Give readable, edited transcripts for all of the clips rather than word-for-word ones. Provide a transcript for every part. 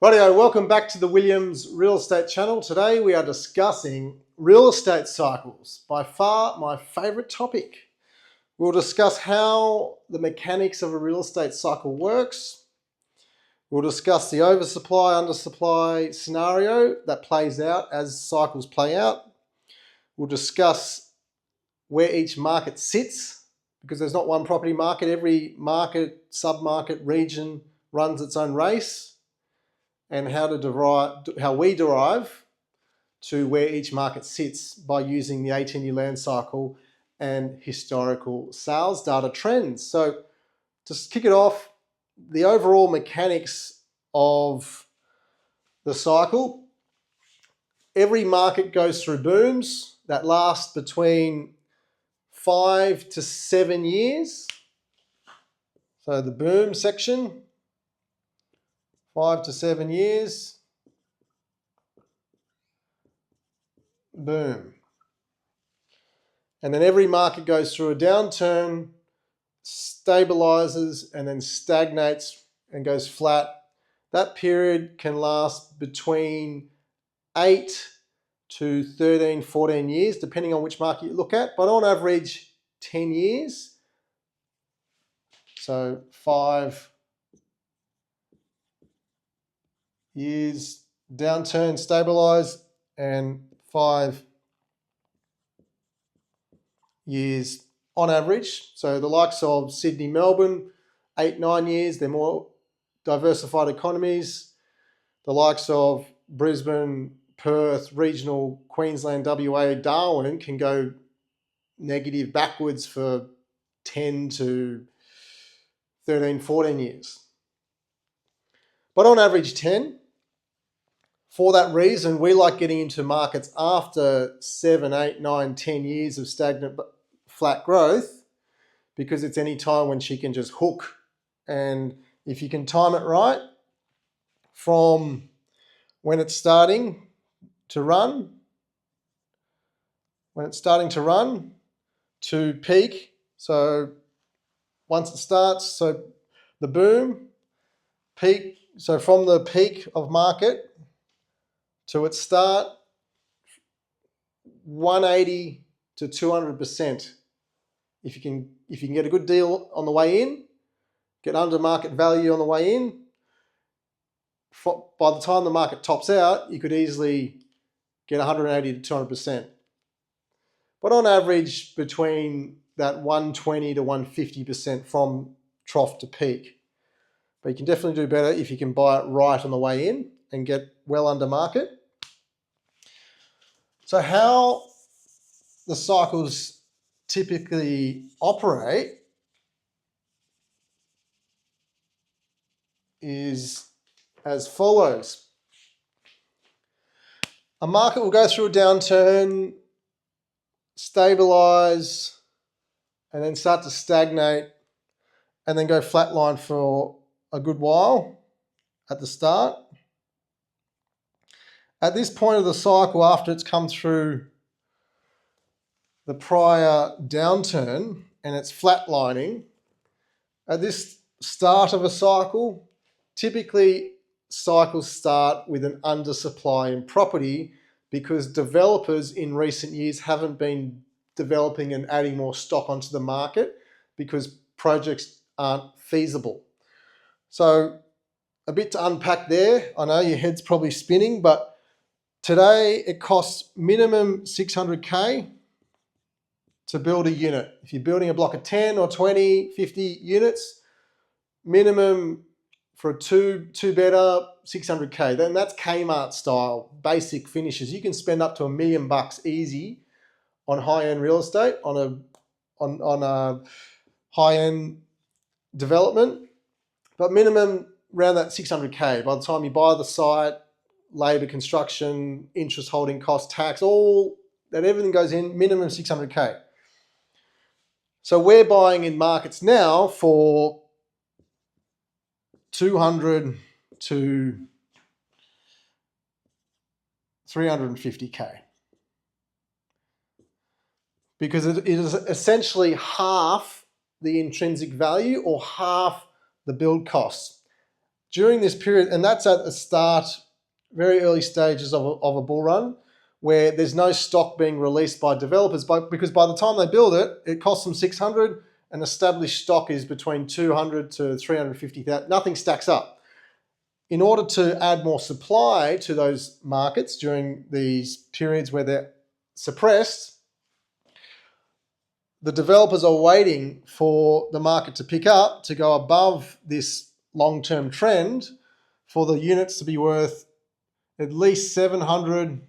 Rightio, welcome back to the Williams Real Estate channel. Today we are discussing real estate cycles, by far my favourite topic. We'll discuss how the mechanics of a real estate cycle works. We'll discuss the oversupply, undersupply scenario that plays out as cycles play out. We'll discuss where each market sits, because there's not one property market. Every market, sub-market, region runs its own race, and how we derive to where each market sits by using the 18-year land cycle and historical sales data trends. So to kick it off, the overall mechanics of the cycle: every market goes through booms that last between 5 to 7 years. So the boom section, 5 to 7 years, boom. And then every market goes through a downturn, stabilizes, and then stagnates and goes flat. That period can last between 8 to 13, 14 years, depending on which market you look at, but on average, 10 years. So 5 years downturn, stabilize, and 5 years on average. So the likes of Sydney, Melbourne, 8, 9 years, they're more diversified economies. The likes of Brisbane, Perth, regional Queensland, WA, Darwin can go negative backwards for 10 to 13, 14 years. But on average 10. For that reason, we like getting into markets after 7, 8, 9, 10 years of stagnant flat growth, because it's any time when she can just hook. And if you can time it right from when it's starting to run, to peak. So once it starts, so the boom, peak, so from the peak of market to its start, 180 to 200%. If you can get a good deal on the way in, get under market value on the way in, by the time the market tops out, you could easily get 180 to 200%. But on average, between that 120 to 150% from trough to peak. But you can definitely do better if you can buy it right on the way in and get well under market. So how the cycles typically operate is as follows. A market will go through a downturn, stabilize, and then start to stagnate, and then go flatline for a good while at the start. At this point of the cycle, after it's come through the prior downturn and it's flatlining, at this start of a cycle, typically cycles start with an undersupply in property, because developers in recent years haven't been developing and adding more stock onto the market because projects aren't feasible. So a bit to unpack there. I know your head's probably spinning, but today it costs minimum 600K to build a unit. If you're building a block of 10 or 20, 50 units, minimum for a two-bedder, 600K. Then that's Kmart style, basic finishes. You can spend up to $1 million easy on high-end real estate, on a high-end development, but minimum around that 600K. By the time you buy the site, labour, construction, interest, holding cost, tax, all that, everything goes in, minimum 600K. So we're buying in markets now for 200 to 350K, because it is essentially half the intrinsic value or half the build costs. during this period, and that's at the start, very early stages of a bull run, where there's no stock being released by developers, because by the time they build it, it costs them 600, and established stock is between 200 to 350,000. Nothing stacks up. In order to add more supply to those markets during these periods where they're suppressed, the developers are waiting for the market to pick up, to go above this long-term trend, for the units to be worth at least 700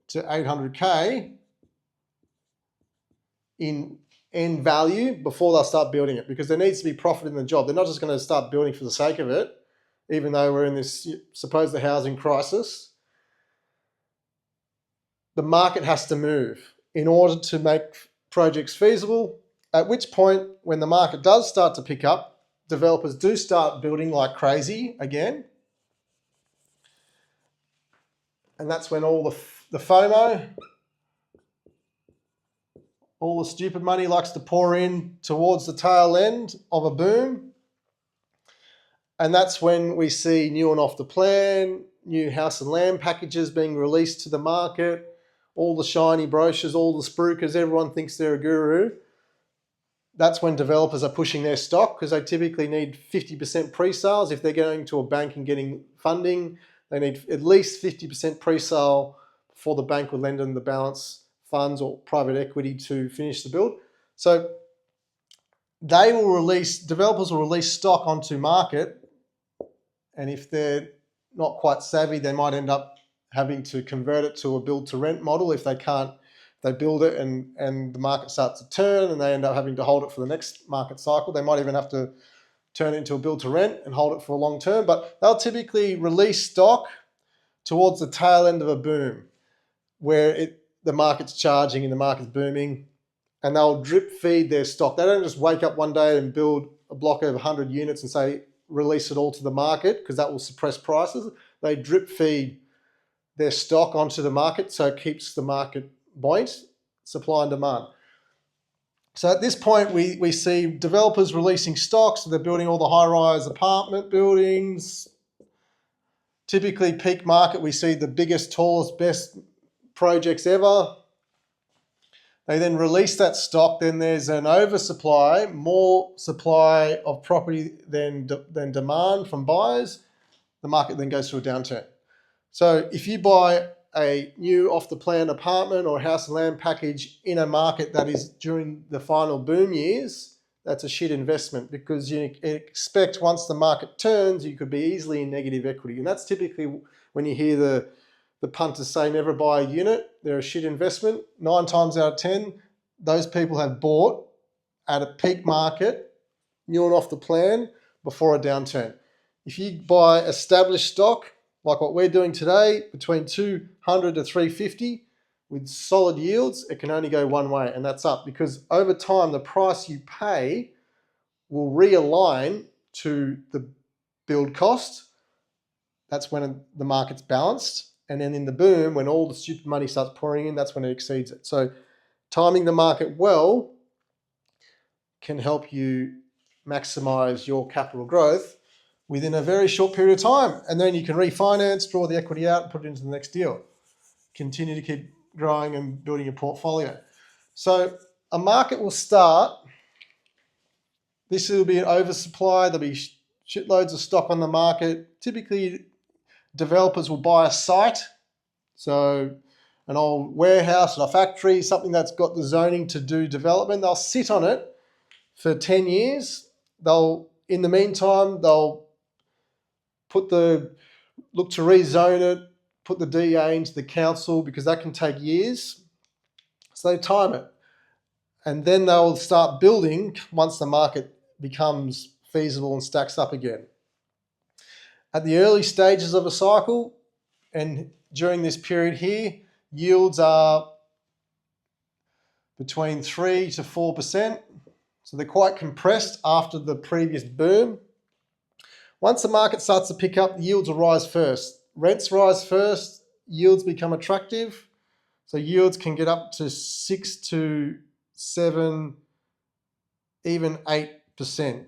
to 800K in value before they'll start building it, because there needs to be profit in the job. They're not just going to start building for the sake of it, even though we're in this supposed housing crisis. The market has to move in order to make projects feasible, at which point, when the market does start to pick up, developers do start building like crazy again. And that's when all the FOMO, all the stupid money likes to pour in towards the tail end of a boom. And that's when we see new and off the plan, new house and land packages being released to the market, all the shiny brochures, all the spruikers, everyone thinks they're a guru. That's when developers are pushing their stock, because they typically need 50% pre-sales. If they're going to a bank and getting funding, they need at least 50% pre-sale before the bank will lend them the balance funds or private equity to finish the build. So developers will release stock onto market, and if they're not quite savvy, they might end up having to convert it to a build-to-rent model if they can't. They build it and the market starts to turn and they end up having to hold it for the next market cycle. They might even have to turn it into a build-to-rent and hold it for a long term, but they'll typically release stock towards the tail end of a boom where the market's charging and the market's booming, and they'll drip feed their stock. They don't just wake up one day and build a block of 100 units and say, release it all to the market, because that will suppress prices. They drip feed their stock onto the market, so it keeps the market buoyant, supply and demand. So at this point, we see developers releasing stocks. So they're building all the high-rise apartment buildings. Typically, peak market, we see the biggest, tallest, best projects ever. They then release that stock. Then there's an oversupply, more supply of property than demand from buyers. The market then goes through a downturn. So if you buy a new off-the-plan apartment or house and land package in a market that is during the final boom years, that's a shit investment, because you expect once the market turns, you could be easily in negative equity. And that's typically when you hear the punters say never buy a unit, they're a shit investment. 9 times out of 10, those people have bought at a peak market, new and off the plan, before a downturn. If you buy established stock, like what we're doing today, between 200 to 350 with solid yields, it can only go one way, and that's up, because over time the price you pay will realign to the build cost. That's when the market's balanced, and then in the boom, when all the stupid money starts pouring in, that's when it exceeds it. So timing the market well can help you maximize your capital growth within a very short period of time. And then you can refinance, draw the equity out, and put it into the next deal. Continue to keep growing and building your portfolio. So a market will start. This will be an oversupply. There'll be shitloads of stock on the market. Typically, developers will buy a site. So an old warehouse or a factory, something that's got the zoning to do development. They'll sit on it for 10 years. In the meantime, they'll look to rezone it, put the DA into the council, because that can take years. So they time it. And then they'll start building once the market becomes feasible and stacks up again. At the early stages of a cycle, and during this period here, yields are between 3 to 4%. So they're quite compressed after the previous boom. Once the market starts to pick up, the yields will rise first. Rents rise first, yields become attractive. So yields can get up to 6 to 7, even 8%.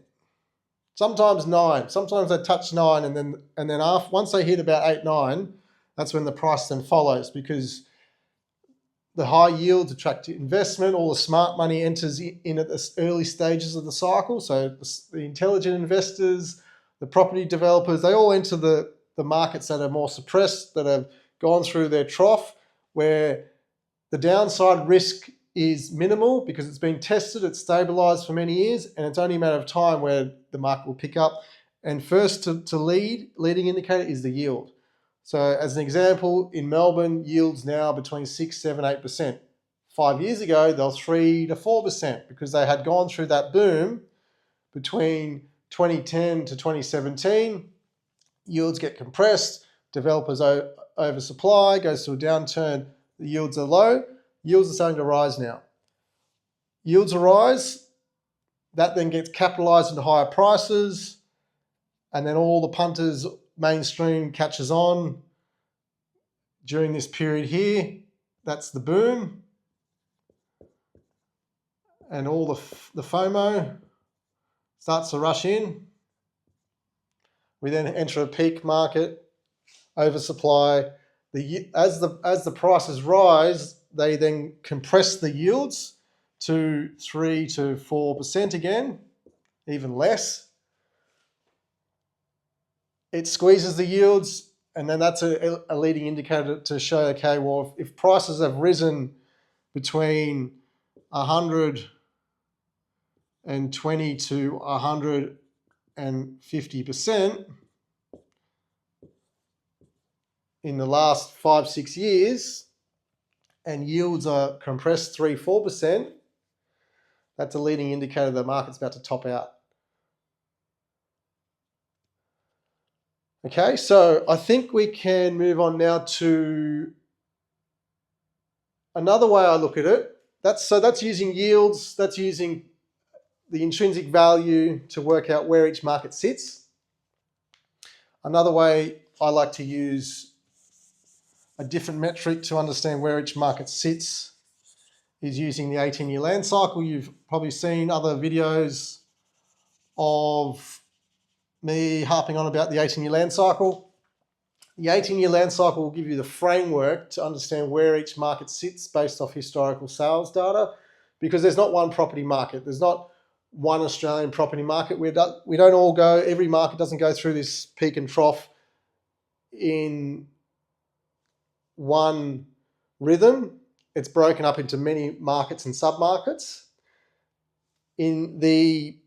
sometimes 9. Sometimes they touch 9, and then once they hit about 8, 9, that's when the price then follows, because the high yields attract investment. All the smart money enters in at the early stages of the cycle. So the intelligent investors, the property developers, they all enter the markets that are more suppressed, that have gone through their trough, where the downside risk is minimal because it's been tested, it's stabilized for many years, and it's only a matter of time where the market will pick up. And first leading indicator is the yield. So as an example, in Melbourne, yields now between 6, 7, 8%. 5 years ago, they were 3 to 4% because they had gone through that boom between 2010 to 2017. Yields get compressed, developers oversupply, goes to a downturn, the yields are low. Yields are starting to rise now. Yields rise, that then gets capitalized into higher prices, and then all the punters mainstream catches on during this period here. That's the boom, and all the FOMO starts to rush in. We then enter a peak market, oversupply. As the prices rise, they then compress the yields to 3 to 4% again, even less. It squeezes the yields, and then that's a leading indicator to show, okay, well, if prices have risen between 120 to 150% in the last 5, 6 years, and yields are compressed 3, 4%, that's a leading indicator the market's about to top out. Okay, so I think we can move on now to another way I look at it. That's using yields, that's using the intrinsic value to work out where each market sits. Another way I like to use a different metric to understand where each market sits is using the 18-year land cycle. You've probably seen other videos of me harping on about the 18-year land cycle. The 18-year land cycle will give you the framework to understand where each market sits based off historical sales data, because there's not one property market. There's not one Australian property market. We don't all go, every market doesn't go through this peak and trough in one rhythm. It's broken up into many markets and sub-markets. In the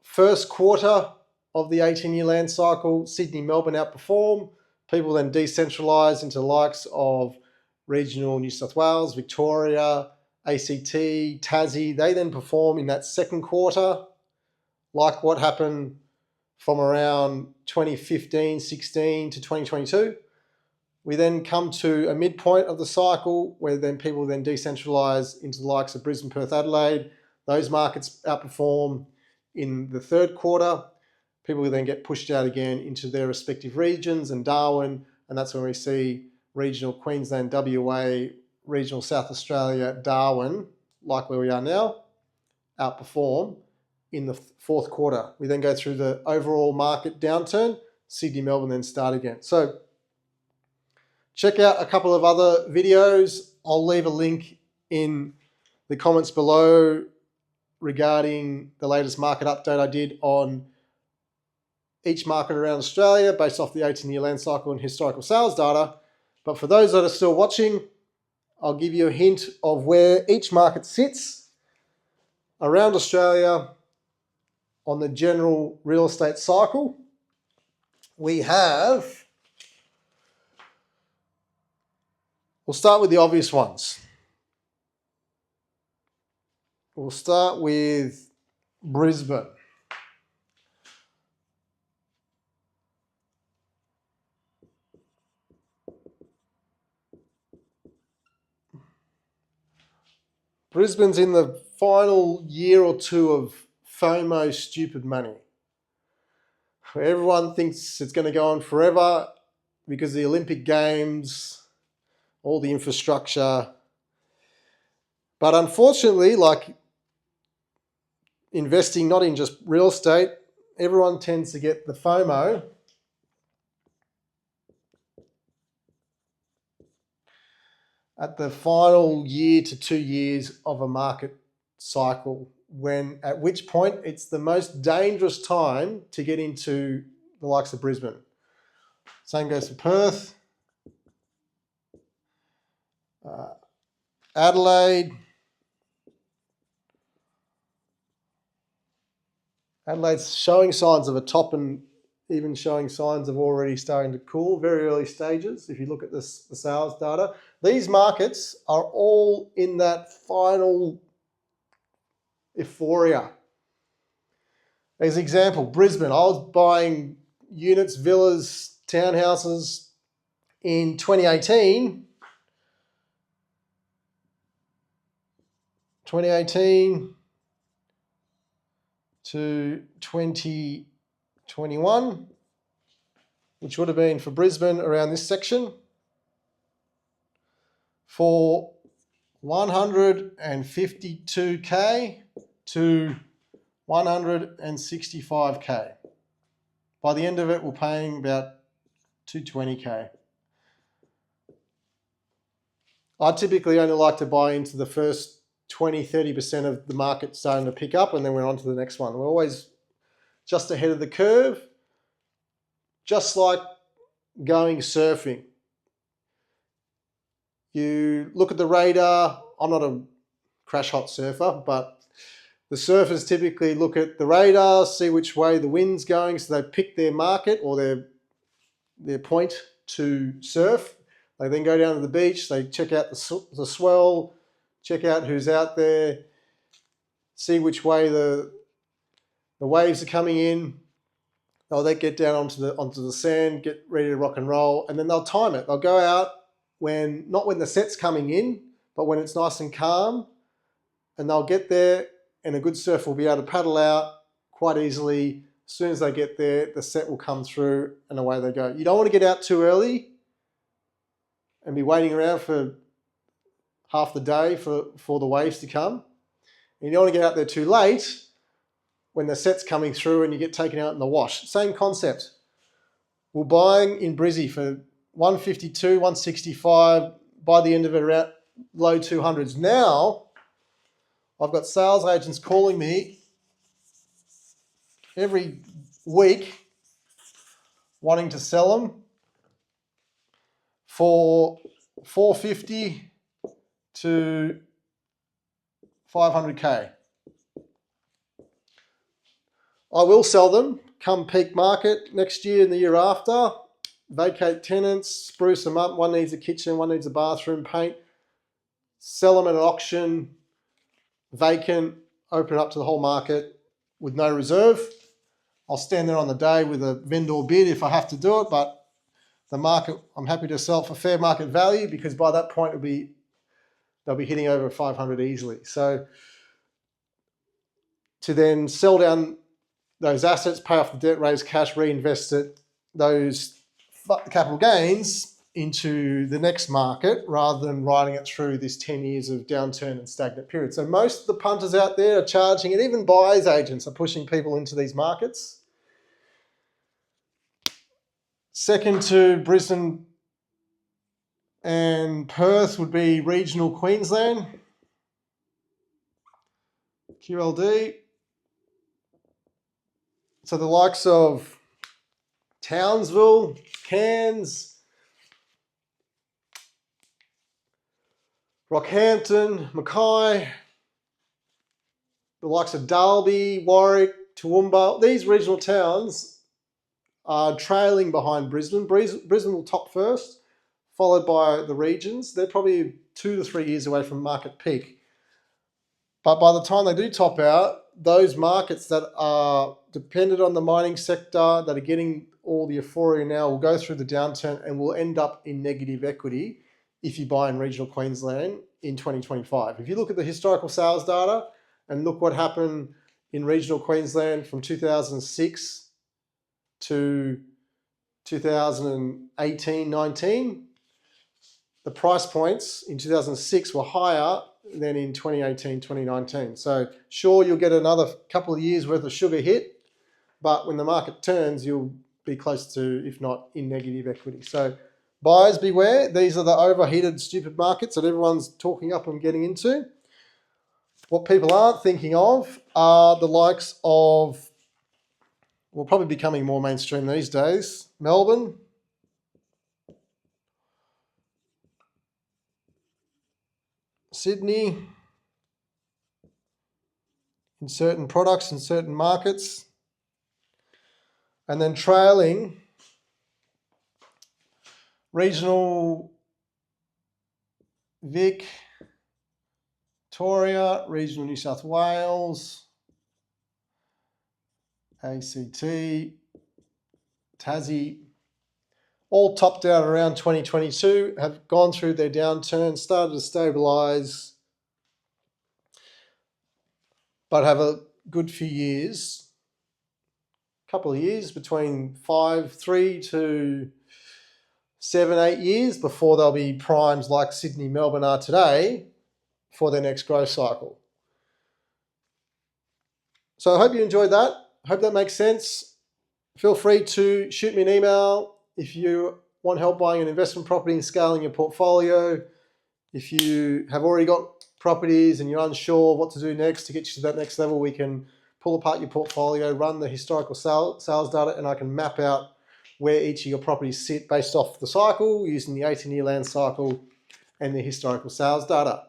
first quarter of the 18-year land cycle, Sydney, Melbourne outperform. People then decentralise into the likes of regional New South Wales, Victoria, ACT, Tassie. They then perform in that second quarter, like what happened from around 2015, 16 to 2022. We then come to a midpoint of the cycle where then people then decentralise into the likes of Brisbane, Perth, Adelaide. Those markets outperform in the third quarter. People will then get pushed out again into their respective regions and Darwin, and that's when we see regional Queensland, WA, regional South Australia, Darwin, like where we are now, outperform in the fourth quarter. We then go through the overall market downturn, Sydney, Melbourne then start again. So check out a couple of other videos. I'll leave a link in the comments below regarding the latest market update I did on each market around Australia based off the 18-year land cycle and historical sales data. But for those that are still watching, I'll give you a hint of where each market sits around Australia on the general real estate cycle. We'll start with the obvious ones. We'll start with Brisbane. Brisbane's in the final year or two of FOMO stupid money. Everyone thinks it's going to go on forever because of the Olympic Games, all the infrastructure. But unfortunately, like investing, not in just real estate, everyone tends to get the FOMO at the final year to 2 years of a market cycle, at which point it's the most dangerous time to get into the likes of Brisbane. Same goes for Perth, Adelaide. Adelaide's showing signs of a top and even showing signs of already starting to cool, very early stages. If you look at the sales data, these markets are all in that final euphoria. As an example, Brisbane, I was buying units, villas, townhouses in 2018 to 2021, which would have been for Brisbane around this section, for 152K to 165K. By the end of it, we're paying about 220K. I typically only like to buy into the first 20-30% of the market starting to pick up, and then we're on to the next one. We're always just ahead of the curve, just like going surfing. You look at the radar. I'm not a crash hot surfer, but the surfers typically look at the radar, see which way the wind's going, so they pick their market or their point to surf. They then go down to the beach, they check out the swell, check out who's out there, see which way the waves are coming in. They'll then get down onto the sand, get ready to rock and roll, and then they'll time it. They'll go out not when the set's coming in, but when it's nice and calm, and they'll get there, and a good surfer will be able to paddle out quite easily. As soon as they get there, the set will come through, and away they go. You don't want to get out too early and be waiting around for half the day for the waves to come. And you don't want to get out there too late when the set's coming through and you get taken out in the wash. Same concept. We're buying in Brizzy for 152, 165, by the end of it around low 200s. Now, I've got sales agents calling me every week wanting to sell them for 450 to 500K. I will sell them come peak market next year and the year after. Vacate tenants, spruce them up. One needs a kitchen, one needs a bathroom, paint. Sell them at an auction, vacant, open it up to the whole market with no reserve. I'll stand there on the day with a vendor bid if I have to do it, but the market, I'm happy to sell for fair market value, because by that point they'll be hitting over 500 easily. So to then sell down those assets, pay off the debt, raise cash, reinvest it, those capital gains into the next market rather than riding it through this 10 years of downturn and stagnant period. So most of the punters out there are charging it. Even buyers agents are pushing people into these markets. Second to Brisbane and Perth would be regional Queensland, QLD. So the likes of Townsville, Cairns, Rockhampton, Mackay, the likes of Dalby, Warwick, Toowoomba, these regional towns are trailing behind Brisbane. Brisbane will top first, followed by the regions. They're probably 2 to 3 years away from market peak. But by the time they do top out, those markets that are dependent on the mining sector, that are getting all the euphoria now, will go through the downturn and will end up in negative equity if you buy in regional Queensland in 2025. If you look at the historical sales data and look what happened in regional Queensland from 2006 to 2018-19, the price points in 2006 were higher than in 2018, 2019. So sure, you'll get another couple of years worth of sugar hit, but when the market turns, you'll be close to, if not in negative equity. So buyers beware. These are the overheated, stupid markets that everyone's talking up and getting into. What people aren't thinking of are the likes of, well, probably becoming more mainstream these days, Melbourne, Sydney, in certain products, in certain markets, and then trailing regional VIC, Victoria, regional New South Wales, ACT, Tassie, all topped out around 2022, have gone through their downturn, started to stabilise, but have a good few years, couple of years, between 3 to 7, 8 years before they'll be primes like Sydney, Melbourne are today for their next growth cycle. So I hope you enjoyed that. Hope that makes sense. Feel free to shoot me an email if you want help buying an investment property and scaling your portfolio. If you have already got properties and you're unsure what to do next to get you to that next level, we can pull apart your portfolio, run the historical sales data, and I can map out where each of your properties sit based off the cycle using the 18-year land cycle and the historical sales data.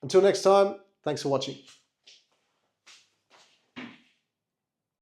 Until next time, thanks for watching.